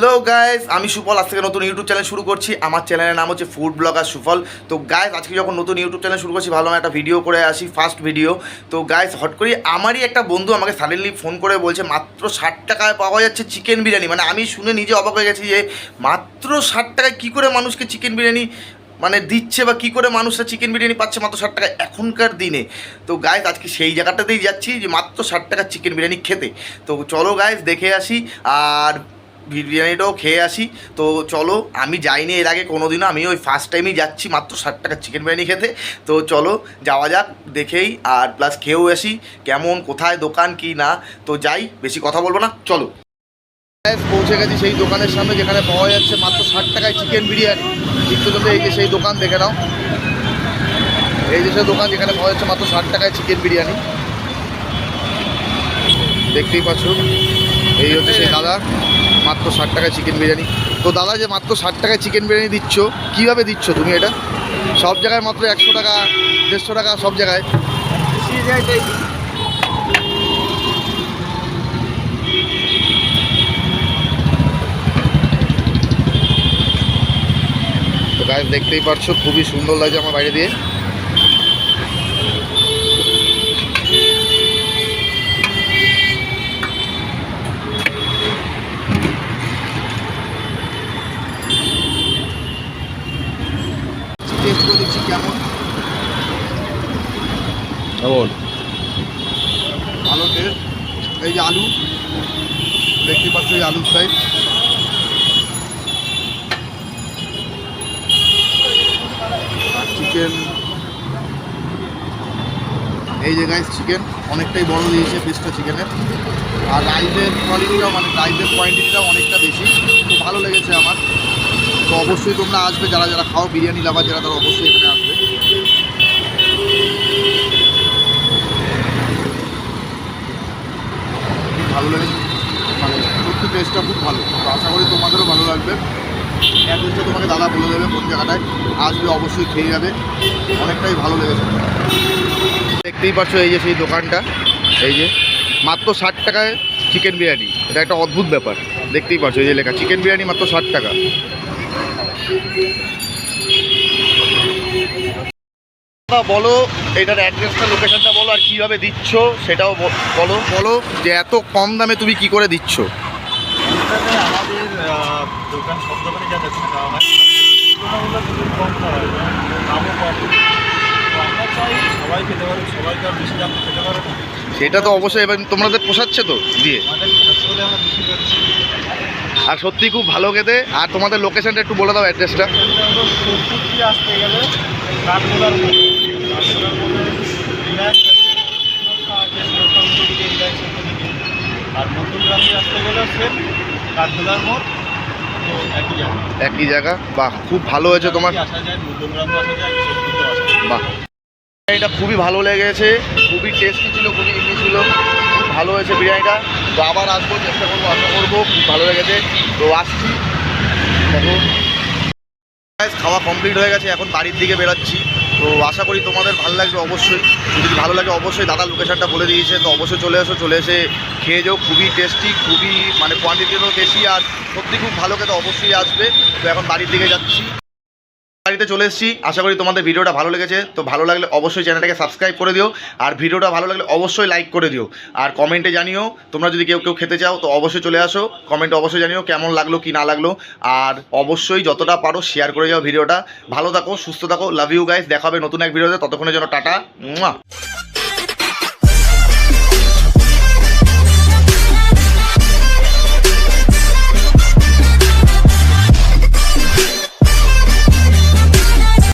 Hello guys, আমি সুফল। আজ থেকে নতুন ইউটিউব চ্যানেল শুরু করছি। আমার চ্যানেলের নাম হচ্ছে ফুড ব্লগার সুফল। তো গাইস, আজকে যখন নতুন ইউটিউব চ্যানেল শুরু করছি, ভাবলাম একটা ভিডিও করে আসি, ফার্স্ট ভিডিও। তো গাইস, হট করে আমারই একটা বন্ধু আমাকে সাডেনলি ফোন করে বলছে মাত্র 60 টাকায় পাওয়া যাচ্ছে চিকেন বিরিয়ানি। মানে আমি শুনে নিজে অবাক হয়ে গেছি যে মাত্র 60 টাকায় কী করে মানুষকে চিকেন বিরিয়ানি মানে দিচ্ছে, বা কী করে মানুষরা চিকেন বিরিয়ানি পাচ্ছে মাত্র 60 টাকায় এখনকার দিনে। তো গাইস, আজকে সেই জায়গাটাতেই যাচ্ছি যে মাত্র 60 টাকার চিকেন বিরিয়ানি খেতে। তো চলো গাইস, দেখে আসি আর বিরিয়ানিটাও খেয়ে আসি। তো চলো, আমি যাইনি এর আগে কোনোদিনও, আমি ওই ফার্স্ট টাইমই যাচ্ছি মাত্র 60 টাকার চিকেন বিরিয়ানি খেতে। তো চলো যাওয়া যাক, দেখেই আর প্লাস খেয়েও আসি কেমন, কোথায় দোকান কি না। তো যাই, বেশি কথা বলবো না, চলো। পৌঁছে গেছি সেই দোকানের সামনে যেখানে পাওয়া যাচ্ছে মাত্র 60 টাকায় চিকেন বিরিয়ানি। ঠিক তো, এই যে সেই দোকান দেখে নাও, এই যে সেই দোকান যেখানে পাওয়া যাচ্ছে মাত্র 60 টাকায় চিকেন বিরিয়ানি। দেখতেই পাচ্ছ, এই হচ্ছে সেই দাদা, মাত্র 60 টাকায় চিকেন বিরিয়ানি। তো দাদা, যে মাত্র 60 টাকায় চিকেন বিরিয়ানি দিচ্ছ, কীভাবে দিচ্ছ তুমি এটা? সব জায়গায় মাত্র 100 টাকা 150 টাকা সব জায়গায়। তো গাইস, দেখতেই পাচ্ছ খুবই সুন্দর লাগছে আমার বাইরে দিয়ে। টেস্ট করে দেখছি কেমন। ভালো টেস্ট। এই যে আলু দেখতে পাচ্ছ, এই আলুর সাইজ। আর চিকেন, এই যে গাইস চিকেন অনেকটাই বড় দিয়েছে পিসটা চিকেনের। আর রাইসের কোয়ালিটিটাও, মানে রাইসের কোয়ান্টিটিটাও অনেকটা বেশি। তো ভালো লেগেছে আমার। তো অবশ্যই তোমরা আসবে, যারা যারা খাও, বিরিয়ানি লাভার যারা, তারা অবশ্যই এখানে আসবে। খুব ভালো লেগেছে, মানে সত্যি টেস্টটা খুব ভালো। তো আশা করি তোমাদেরও ভালো লাগবে। অ্যাড্রেসটা তোমাকে দাদা বলে দেবে কোন জায়গাটায় আসবে, অবশ্যই খেয়ে যাবে, অনেকটাই ভালো লেগেছে। দেখতেই পাচ্ছ এই যে সেই দোকানটা, এই যে মাত্র 60 টাকায় চিকেন বিরিয়ানি। এটা একটা অদ্ভুত ব্যাপার। দেখতেই পাচ্ছ এই যে লেখা চিকেন বিরিয়ানি মাত্র 60 টাকা। বলো এটার অ্যাড্রেসটা, লোকেশনটা বলো, আর কীভাবে দিচ্ছ সেটাও বলো। বলো যে এত কম দামে তুমি কি করে দিচ্ছ। আমাদের দোকান, সব দোকানে যা দেখুন খাওয়া হয় তুলনামূলক খুবই কম খাওয়া হয়, দামও কম। তো আমরা চাই সবাই খেতে পারে, সবাই তো আর বেশি দাম খেতে পারে না। সেটা তো অবশ্যই, এবার তোমাদের পোষাচ্ছে তো দিয়ে আমাদের পোষাচ্ছে বলে আমরা বেশি করছি। আর সত্যি খুব ভালো খেতে। আর তোমাদের লোকেশনটা একটু বলে দাও, অ্যাড্রেসটা। আসতে গেলে কাঠগোলার মধ্যে আর নতুন গ্রামে আসতে গেলেও সেম কাঠগোলার মোড়, তো একই জায়গা। বাহ, খুব ভালো হয়েছে তোমার। আসা যায়, নতুন গ্রামে আসা যায়, বাহ, এটা খুবই ভালো লেগেছে, খুবই টেস্টি ছিল, খুবই ইজি ছিল, খুব ভালো হয়েছে বিরিয়ানিটা। তো আবার আসবো, চেষ্টা করবো, আশা করবো। খুব ভালো লেগেছে, তো আসছি। দেখো খাওয়া কমপ্লিট হয়ে গেছে, এখন বাড়ির দিকে বেরোচ্ছি। তো আশা করি তোমাদের ভালো লাগবে অবশ্যই। যদি ভালো লাগে অবশ্যই, দাদা লোকেশনটা বলে দিয়েছে, তো অবশ্যই চলে এসো, চলে এসে খেয়ে যাও। খুবই টেস্টি, খুবই মানে কোয়ান্টিটিরও বেশি, আর সত্যি খুব ভালো খেতে, অবশ্যই আসবে। তো এখন বাড়ির দিকে যাচ্ছি, বাড়িতে চলে এসেছি। আশা করি তোমাদের ভিডিওটা ভালো লেগেছে। তো ভালো লাগলে অবশ্যই চ্যানেলটাকে সাবস্ক্রাইব করে দিও, আর ভিডিওটা ভালো লাগলে অবশ্যই লাইক করে দিও। আর কমেন্টে জানিও, তোমরা যদি কেউ কেউ খেতে চাও তো অবশ্যই চলে আসো, কমেন্টে অবশ্যই জানিও কেমন লাগলো কি না লাগলো। আর অবশ্যই যতটা পারো শেয়ার করে যাও ভিডিওটা। ভালো থাকো, সুস্থ থাকো, লাভ ইউ গাইস। দেখা হবে নতুন এক ভিডিওতে, ততক্ষণের জন্য টাটা।